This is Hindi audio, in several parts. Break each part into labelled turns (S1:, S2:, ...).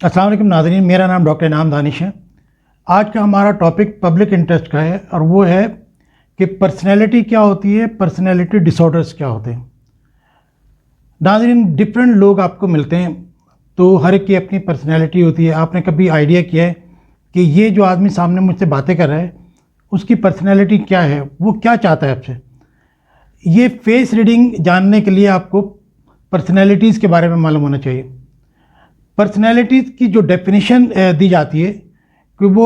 S1: अस्सलाम वालेकुम नाज़रीन, मेरा नाम डॉक्टर इनाम दानिश है। आज का हमारा टॉपिक पब्लिक इंटरेस्ट का है और वो है कि पर्सनैलिटी क्या होती है, पर्सनैलिटी डिसऑर्डर्स क्या होते हैं। नाज़रीन, डिफरेंट लोग आपको मिलते हैं तो हर एक की अपनी पर्सनैलिटी होती है। आपने कभी आइडिया किया है कि ये जो आदमी सामने मुझसे बातें कर रहा है उसकी पर्सनैलिटी क्या है, वो क्या चाहता है आपसे? ये फेस रीडिंग जानने के लिए आपको पर्सनैलिटीज़ के बारे में मालूम होना चाहिए। पर्सनैलिटीज़ की जो डेफिनेशन दी जाती है कि वो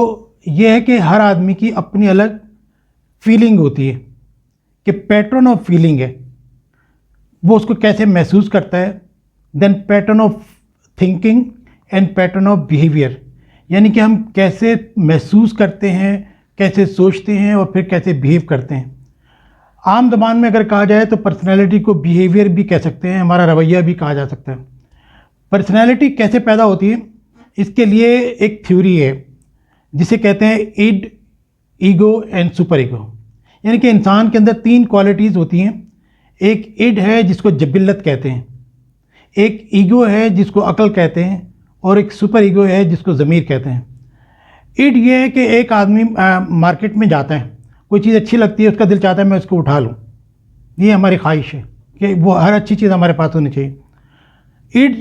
S1: ये है कि हर आदमी की अपनी अलग फीलिंग होती है, कि पैटर्न ऑफ फीलिंग है, वो उसको कैसे महसूस करता है। Then pattern of thinking and pattern of behaviour, यानी कि हम कैसे महसूस करते हैं, कैसे सोचते हैं और फिर कैसे बिहेव करते हैं। आम ज़बान में अगर कहा जाए तो पर्सनैलिटी को बिहेवियर भी कह सकते हैं, हमारा रवैया भी कहा जा सकता है। पर्सनैलिटी कैसे पैदा होती है, इसके लिए एक थ्योरी है जिसे कहते हैं id, ego and super ego. यानी कि इंसान के अंदर तीन क्वालिटीज़ होती हैं। एक इड है जिसको जबिल्लत कहते हैं, एक ईगो है जिसको अक्ल कहते हैं, और एक सुपर ईगो है जिसको ज़मीर कहते हैं। इड ये है कि एक आदमी मार्केट में जाता है, कोई चीज़ अच्छी लगती है, उसका दिल चाहता है मैं उसको उठा लूँ। ये हमारी ख्वाहिश है कि वो हर अच्छी चीज़ हमारे पास होनी चाहिए। इड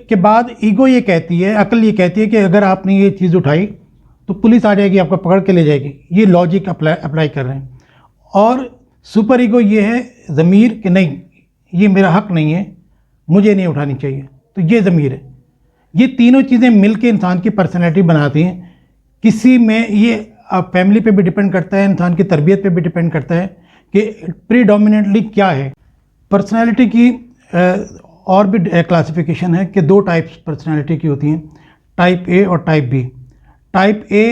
S1: के बाद ईगो ये कहती है, अक्ल ये कहती है कि अगर आपने ये चीज़ उठाई तो पुलिस आ जाएगी, आपको पकड़ के ले जाएगी। ये लॉजिक अप्लाई कर रहे हैं। और सुपर ईगो ये है ज़मीर कि नहीं, ये मेरा हक नहीं है, मुझे नहीं उठानी चाहिए, तो ये ज़मीर है। ये तीनों चीज़ें मिलके इंसान की पर्सनैलिटी बनाती हैं। किसी में ये फैमिली पे भी डिपेंड करता है, इंसान की तरबियत पे भी डिपेंड करता है कि प्रीडोमिनेंटली क्या है। पर्सनैलिटी की और भी क्लासिफिकेशन है कि दो टाइप्स पर्सनैलिटी की होती हैं, टाइप ए और type B. Type A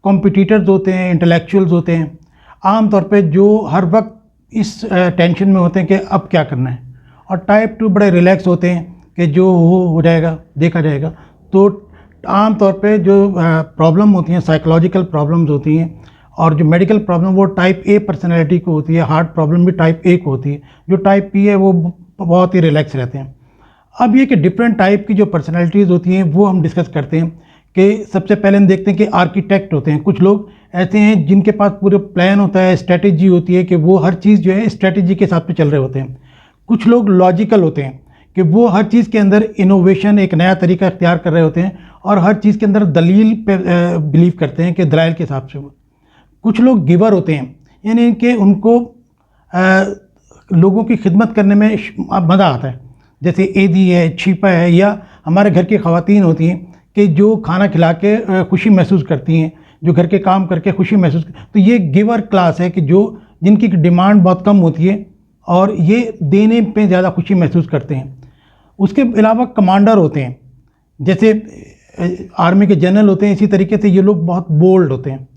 S1: competitors होते हैं, इंटेलेक्चुअल्स होते हैं, आम तौर पे जो हर वक्त इस टेंशन में होते हैं कि अब क्या करना है। और टाइप टू बड़े रिलैक्स होते हैं कि जो हो जाएगा, देखा जाएगा। तो आम तौर पे जो प्रॉब्लम होती हैं, साइकोलॉजिकल प्रॉब्लम्स होती हैं और जो मेडिकल प्रॉब्लम, वो टाइप ए पर्सनैलिटी को होती है। हार्ट प्रॉब्लम भी टाइप ए को होती है। जो टाइप बी है वो बहुत ही रिलैक्स रहते हैं। अब ये कि डिफरेंट टाइप की जो पर्सनैलिटीज़ होती हैं वो हम डिस्कस करते हैं। कि सबसे पहले हम देखते हैं कि आर्किटेक्ट होते हैं। कुछ लोग ऐसे हैं जिनके पास पूरे प्लान होता है, स्ट्रेटेजी होती है कि वो हर चीज़ जो है स्ट्रेटेजी के हिसाब से चल रहे होते हैं। कुछ लोग लॉजिकल होते हैं कि वो हर चीज़ के अंदर इनोवेशन, एक नया तरीका इख्तियार कर रहे होते हैं और हर चीज़ के अंदर दलील पे बिलीव करते हैं कि दलाइल के हिसाब से। वो कुछ लोग गिवर होते हैं, यानी कि उनको लोगों की खिदमत करने में मज़ा आता है। जैसे एदी है, छिपा है, या हमारे घर की ख़वातीन होती हैं कि जो खाना खिला के खुशी महसूस करती हैं, जो घर के काम करके खुशी महसूस। तो ये गिवर क्लास है कि जो जिनकी डिमांड बहुत कम होती है और ये देने पे ज़्यादा खुशी महसूस करते हैं। उसके अलावा कमांडर होते हैं, जैसे आर्मी के जनरल होते हैं। इसी तरीके से ये लोग बहुत बोल्ड होते हैं,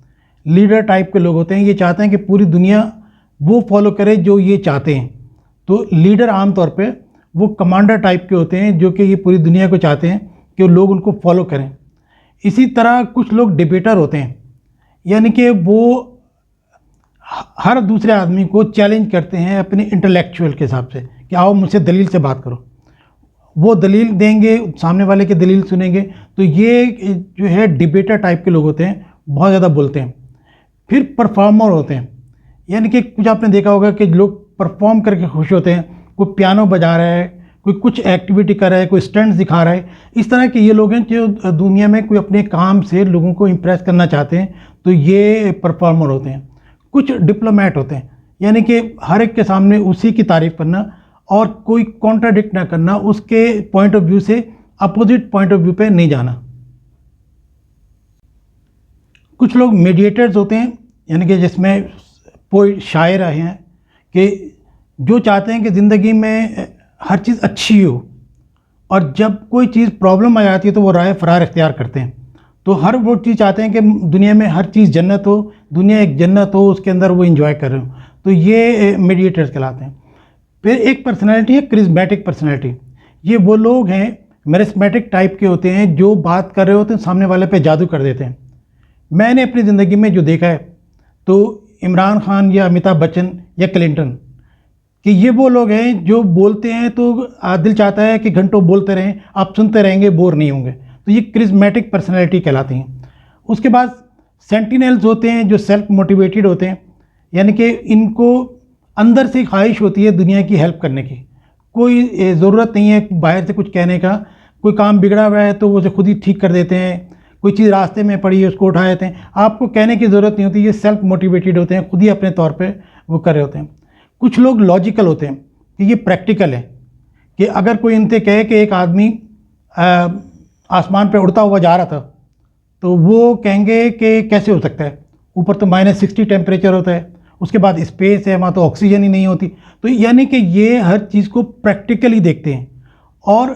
S1: लीडर टाइप के लोग होते हैं। ये चाहते हैं कि पूरी दुनिया वो फॉलो करे जो ये चाहते हैं। तो लीडर आमतौर पे वो कमांडर टाइप के होते हैं, जो कि ये पूरी दुनिया को चाहते हैं कि लोग उनको फॉलो करें। इसी तरह कुछ लोग डिबेटर होते हैं, यानी कि वो हर दूसरे आदमी को चैलेंज करते हैं अपने इंटेलेक्चुअल के हिसाब से कि आओ मुझसे दलील से बात करो। वो दलील देंगे, सामने वाले की दलील सुनेंगे। तो ये जो है डिबेटर टाइप के लोग होते हैं, बहुत ज़्यादा बोलते हैं। फिर परफॉर्मर होते हैं, यानी कि कुछ आपने देखा होगा कि लोग परफॉर्म करके खुश होते हैं। कोई पियानो बजा रहा है, कोई कुछ एक्टिविटी कर रहा है, कोई स्टंट्स दिखा रहा है। इस तरह के ये लोग हैं जो दुनिया में कोई अपने काम से लोगों को इम्प्रेस करना चाहते हैं, तो ये परफॉर्मर होते हैं। कुछ डिप्लोमेट होते हैं, यानी कि हर एक के सामने उसी की तारीफ़ करना और कोई कॉन्ट्राडिक्ट ना करना, उसके पॉइंट ऑफ व्यू से अपोजिट पॉइंट ऑफ व्यू पे नहीं जाना। कुछ लोग मीडिएटर्स होते हैं, यानी कि जिसमें कोई शायर हैं कि जो चाहते हैं कि ज़िंदगी में हर चीज़ अच्छी हो और जब कोई चीज़ प्रॉब्लम आ जाती है तो वो राय फरार इख्तियार करते हैं। तो हर वो चीज़ चाहते हैं कि दुनिया में हर चीज़ जन्नत हो, दुनिया एक जन्नत हो, उसके अंदर वो इंजॉय कर रहे हो। तो ये मीडिएटर्स कहलाते हैं। फिर एक पर्सनैलिटी है क्रिज्मेटिक पर्सनैलिटी। ये वो लोग हैं मेरिस्मेटिक टाइप के होते हैं, जो बात कर रहे होते हैं सामने वाले पे जादू कर देते हैं। मैंने अपनी ज़िंदगी में जो देखा है तो इमरान खान या अमिताभ बच्चन या क्लिंटन, कि ये वो लोग हैं जो बोलते हैं तो दिल चाहता है कि घंटों बोलते रहें, आप सुनते रहेंगे, बोर नहीं होंगे। तो ये क्रिज्मेटिक पर्सनैलिटी कहलाती हैं। उसके बाद सेंटिनल्स होते हैं जो सेल्फ मोटिवेटेड होते हैं, यानी कि इनको अंदर से ख्वाहिश होती है दुनिया की हेल्प करने की। कोई ज़रूरत नहीं है बाहर से कुछ कहने का। कोई काम बिगड़ा हुआ है तो वो उसे खुद ही ठीक कर देते हैं, कोई चीज़ रास्ते में पड़ी है उसको उठा देते हैं, आपको कहने की ज़रूरत नहीं होती। ये सेल्फ मोटिवेटेड होते हैं, खुद ही अपने तौर पे वो कर रहे होते हैं। कुछ लोग लॉजिकल होते हैं कि ये प्रैक्टिकल है, कि अगर कोई इनसे कहे कि एक आदमी आसमान पे उड़ता हुआ जा रहा था, तो वो कहेंगे कि कैसे हो सकता है, ऊपर तो -60 टेम्परेचर होता है, उसके बाद स्पेस है, वहाँ तो ऑक्सीजन ही नहीं होती। तो यानी कि ये हर चीज़ को प्रैक्टिकली देखते हैं। और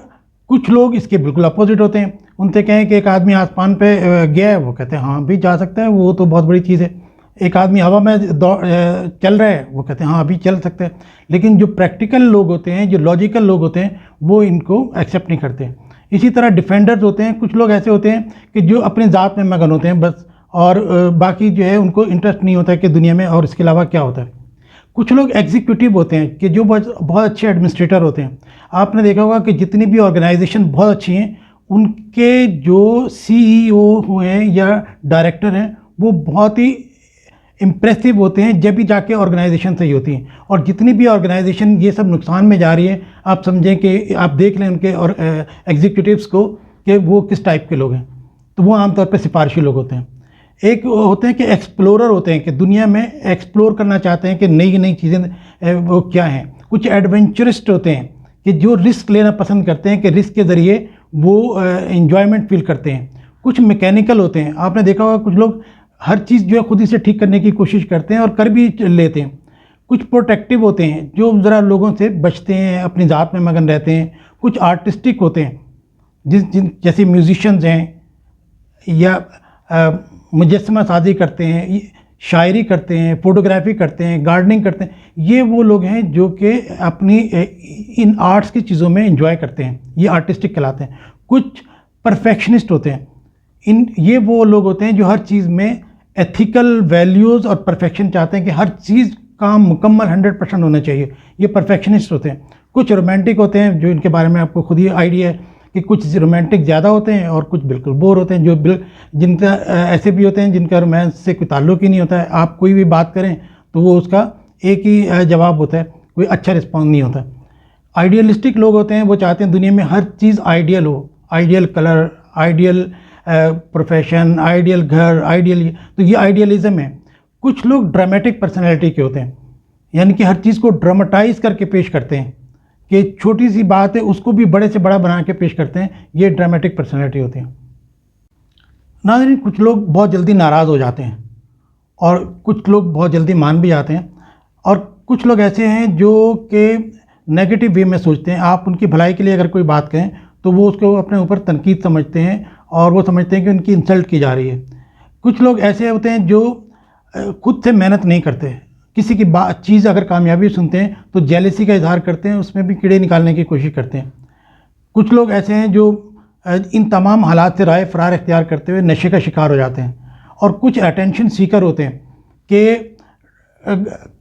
S1: कुछ लोग इसके बिल्कुल अपोजिट होते हैं, उनसे कहें कि एक आदमी आसमान पे गया है, वो कहते हैं हाँ भी जा सकता है, वो तो बहुत बड़ी चीज़ है। एक आदमी हवा में चल रहा है, वो कहते हैं हाँ अभी चल सकते हैं। लेकिन जो प्रैक्टिकल लोग होते हैं, जो लॉजिकल लोग होते हैं, वो इनको एक्सेप्ट नहीं करते। इसी तरह डिफेंडर्स होते हैं। कुछ लोग ऐसे होते हैं कि जो अपने ज़ात में मगन होते हैं बस, और बाकी जो है उनको इंटरेस्ट नहीं होता है कि दुनिया में और इसके अलावा क्या होता है। कुछ लोग एग्जीक्यूटिव होते हैं कि जो बहुत अच्छे एडमिनिस्ट्रेटर होते हैं। आपने देखा होगा कि जितनी भी ऑर्गेनाइजेशन बहुत अच्छी हैं, उनके जो सीईओ हुए हैं या डायरेक्टर हैं, वो बहुत ही इम्प्रेसिव होते हैं जब भी जाके ऑर्गेनाइजेशन सही होती हैं। और जितनी भी ऑर्गेनाइजेशन ये सब नुकसान में जा रही है, आप समझें कि आप देख लें उनके और एग्जीक्यूटिव्स को कि वो किस टाइप के लोग हैं। तो वो आमतौर पे सिफारशी लोग होते हैं। एक होते हैं कि एक्सप्लोरर होते हैं कि दुनिया में एक्सप्लोर करना चाहते हैं कि नई नई चीज़ें वो क्या हैं। कुछ एडवेंचरिस्ट होते हैं कि जो रिस्क लेना पसंद करते हैं कि रिस्क के ज़रिए वो इन्जॉयमेंट फील करते हैं। कुछ मैकेनिकल होते हैं। आपने देखा होगा कुछ लोग हर चीज़ जो है खुद ही से ठीक करने की कोशिश करते हैं और कर भी लेते हैं। कुछ प्रोटेक्टिव होते हैं जो ज़रा लोगों से बचते हैं, अपनी ज़ात में मगन रहते हैं। कुछ आर्टिस्टिक होते हैं जैसे म्यूजिशियंस हैं या मुजस्समा साजी करते हैं, शायरी करते हैं, फ़ोटोग्राफी करते हैं, गार्डनिंग करते हैं। ये वो लोग हैं जो कि अपनी इन आर्ट्स की चीज़ों में एंजॉय करते हैं, ये आर्टिस्टिक कहलाते हैं। कुछ परफेक्शनिस्ट होते हैं। ये वो लोग होते हैं जो हर चीज़ में एथिकल वैल्यूज़ और परफेक्शन चाहते हैं कि हर चीज़ काम मुकम्मल 100% होना चाहिए। ये परफेक्शनिस्ट होते हैं। कुछ रोमांटिक होते हैं जो इनके बारे में आपको खुद ही आइडिया है कि कुछ रोमांटिक ज़्यादा होते हैं और कुछ बिल्कुल बोर होते हैं। जिनका ऐसे भी होते हैं जिनका रोमांस से कोई ताल्लुक़ ही नहीं होता है। आप कोई भी बात करें तो वो उसका एक ही जवाब होता है, कोई अच्छा रिस्पॉन्स नहीं होता। आइडियलिस्टिक लोग होते हैं, वो चाहते हैं दुनिया में हर चीज़ आइडियल हो, ideal colour, ideal profession, ideal घर, आइडियल। तो ये आइडियलिज़म है। कुछ लोग ड्रामेटिक पर्सनैलिटी के होते हैं, यानी कि हर चीज़ को ड्रामेटाइज करके पेश करते हैं कि छोटी सी बात है उसको भी बड़े से बड़ा बना के पेश करते हैं। ये ड्रामेटिक पर्सनैलिटी होती है। नाज़रीन, कुछ लोग बहुत जल्दी नाराज़ हो जाते हैं और कुछ लोग बहुत जल्दी मान भी जाते हैं, और कुछ लोग ऐसे हैं जो कि नेगेटिव वे में सोचते हैं। आप उनकी भलाई के लिए अगर कोई बात कहें तो वो उसको अपने ऊपर तनकीद समझते हैं और वो समझते हैं कि उनकी इंसल्ट की जा रही है। कुछ लोग ऐसे होते हैं जो खुद से मेहनत नहीं करते। किसी की चीज़ अगर कामयाबी सुनते हैं तो जेलसी का इजहार करते हैं, उसमें भी कीड़े निकालने की कोशिश करते हैं। कुछ लोग ऐसे हैं जो इन तमाम हालात से राय फरार इख्तियार करते हुए नशे का शिकार हो जाते हैं। और कुछ अटेंशन सीकर होते हैं कि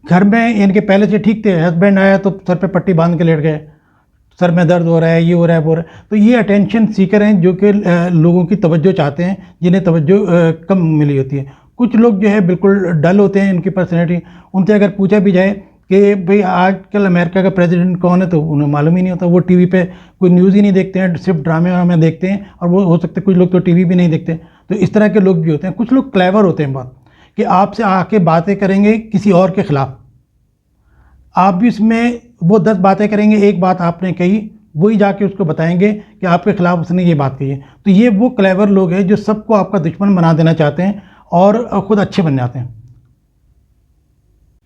S1: घर में इनके पहले से ठीक थे, हस्बैंड आया तो सर पे पट्टी बांध के लेट गए, सर में दर्द हो रहा है, ये हो रहा है, वो हो रहा है। तो ये अटेंशन सीकर हैं जो कि लोगों की तवज्जो चाहते हैं, जिन्हें तवज्जो कम मिली होती है। कुछ लोग जो है बिल्कुल डल होते हैं, इनकी पर्सनैलिटी। उनसे अगर पूछा भी जाए कि भाई आजकल अमेरिका का प्रेसिडेंट कौन है, तो उन्हें मालूम ही नहीं होता। वो टीवी पे कोई न्यूज़ ही नहीं देखते हैं, सिर्फ ड्रामे वामे देखते हैं। और वो हो सकता है कुछ लोग तो टीवी भी नहीं देखते। तो इस तरह के लोग भी होते हैं। कुछ लोग क्लेवर होते हैं बहुत, कि आपसे आके बातें करेंगे किसी और के ख़िलाफ़, आप भी उसमें वो 10 बातें करेंगे, एक बात आपने कही वही जाके उसको बताएंगे कि आपके ख़िलाफ़ उसने ये बात कही है। तो ये वो क्लेवर लोग हैं जो सबको आपका दुश्मन बना देना चाहते हैं और ख़ुद अच्छे बन जाते हैं।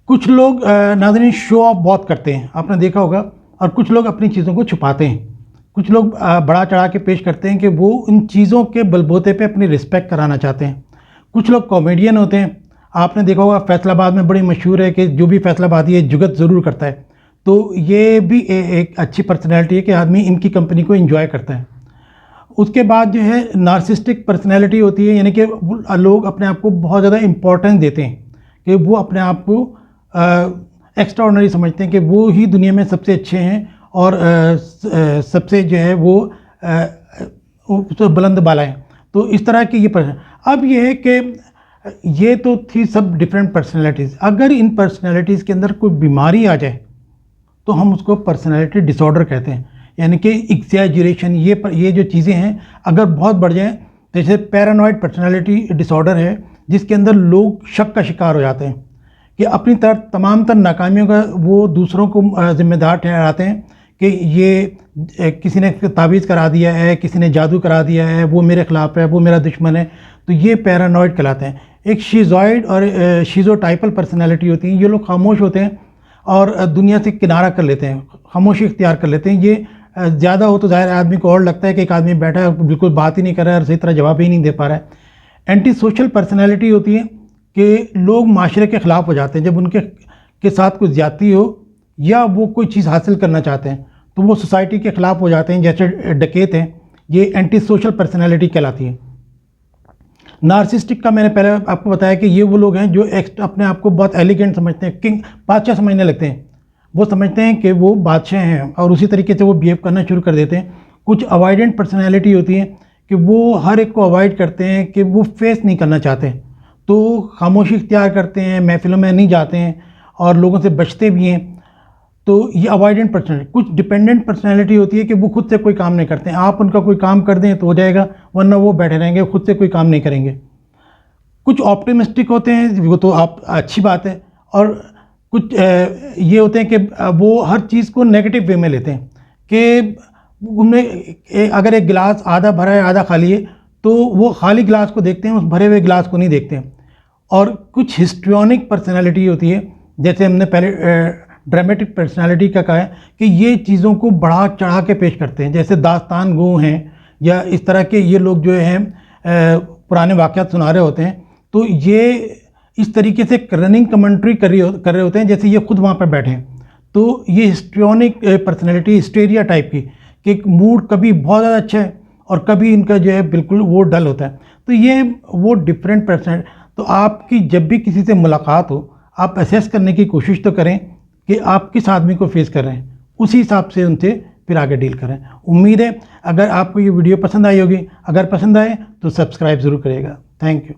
S1: कुछ लोग नाज़रीन शो ऑफ बहुत करते हैं, आपने देखा होगा। और कुछ लोग अपनी चीज़ों को छुपाते हैं। कुछ लोग बड़ा चढ़ा के पेश करते हैं कि वो इन चीज़ों के बलबूते पे अपनी रिस्पेक्ट कराना चाहते हैं। कुछ लोग कॉमेडियन होते हैं। आपने देखा होगा फैसलाबाद में बड़ी मशहूर है कि जो भी फैसलाबादी है जुगत ज़रूर करता है। तो ये भी एक अच्छी पर्सनैलिटी है कि आदमी इनकी कंपनी को एंजॉय करता है। उसके बाद जो है नार्सिसिस्टिक पर्सनैलिटी होती है, यानी कि लोग अपने आप को बहुत ज़्यादा इम्पोर्टेंस देते हैं, कि वो अपने आप को एक्स्ट्राऑर्डिनरी समझते हैं कि वो ही दुनिया में सबसे अच्छे हैं और सबसे जो है वो तो बुलंद बालाएँ, तो इस तरह की ये अब ये है कि ये तो थी सब डिफरेंट पर्सनैलिटीज़। अगर इन पर्सनैलिटीज़ के अंदर कोई बीमारी आ जाए तो हम उसको पर्सनैलिटी डिसऑर्डर कहते हैं, यानी कि एग्जैजरेशन, ये जो चीज़ें हैं अगर बहुत बढ़ जाएँ, जैसे पैरानॉइड पर्सनैलिटी डिसऑर्डर है जिसके अंदर लोग शक का शिकार हो जाते हैं कि अपनी तमाम तर नाकामियों का वो दूसरों को ज़िम्मेदार ठहराते हैं कि ये किसी ने तावीज़ करा दिया है, किसी ने जादू करा दिया है, वो मेरे ख़िलाफ़ है, वो मेरा दुश्मन है, तो ये पैरानॉइड कहलाते हैं। एक शीज़ॉइड और शीज़ोटाइपल पर्सनैलिटी होती है, ये लोग खामोश होते हैं और दुनिया से किनारा कर लेते हैं, खामोशी इख्तियार कर लेते हैं। ये ज़्यादा हो तो ज़ाहिर आदमी को और लगता है कि एक आदमी बैठा है बिल्कुल बात ही नहीं कर रहा है और सही तरह जवाब ही नहीं दे पा रहा है। एंटी सोशल पर्सनैलिटी होती है कि लोग माशरे के ख़िलाफ़ हो जाते हैं, जब उनके साथ कुछ ज़्यादती हो या वो कोई चीज़ हासिल करना चाहते हैं तो वो सोसाइटी के ख़िलाफ़ हो जाते हैं, जैसे डकैत हैं, ये एंटी सोशल पर्सनैलिटी कहलाती है। नार्सिसिस्टिक का मैंने पहले आपको बताया कि ये वो लोग हैं जो अपने आप को बहुत एलिगेंट समझते हैं, किंग, बादशाह समझने लगते हैं। वो समझते हैं कि वो बादशाह हैं और उसी तरीके से वो बिहेव करना शुरू कर देते हैं। कुछ अवॉइडेंट पर्सनैलिटी होती है कि वो हर एक को अवॉइड करते हैं, कि वो फेस नहीं करना चाहते, तो खामोशी इख्तियार करते हैं, महफिलों में नहीं जाते हैं और लोगों से बचते भी हैं। तो ये अवॉइडेंट पर्सनैलिटी। कुछ डिपेंडेंट पर्सनैलिटी होती है कि वो खुद से कोई काम नहीं करते हैं, आप उनका कोई काम कर दें तो हो जाएगा, वरना वो बैठे रहेंगे, खुद से कोई काम नहीं करेंगे। कुछ ऑप्टिमिस्टिक होते हैं, वो तो आप अच्छी बात है, और कुछ ये होते हैं कि वो हर चीज़ को नेगेटिव वे में लेते हैं कि उनमें अगर एक गिलास आधा भरा है आधा खाली है तो वो खाली गिलास को देखते हैं, उस भरे हुए गिलास को नहीं देखते हैं। और कुछ हिस्ट्रियोनिक पर्सनैलिटी होती है, जैसे हमने पहले ड्रामेटिक पर्सनैलिटी का कहा है कि ये चीज़ों को बढ़ा चढ़ा के पेश करते हैं, जैसे दास्तान गो हैं या इस तरह के ये लोग जो हैं पुराने वाक़यात सुना रहे होते हैं, तो ये इस तरीके से रनिंग कमेंट्री कर रहे होते हैं जैसे ये खुद वहाँ पर बैठे हैं। तो ये हिस्ट्रियोनिक पर्सनैलिटी, हिस्टेरिया टाइप की, कि मूड कभी बहुत ज़्यादा अच्छा है और कभी इनका जो है बिल्कुल वो डल होता है। तो ये वो डिफरेंट पर्सनैलिटी। तो आपकी जब भी किसी से मुलाकात हो, आप असेस करने की कोशिश तो करें कि आप किस आदमी को फेस कर रहे हैं, उसी हिसाब से उनसे फिर आगे डील करें। उम्मीद है अगर आपको ये वीडियो पसंद आई होगी, अगर पसंद आए तो सब्सक्राइब ज़रूर करिएगा। Thank you.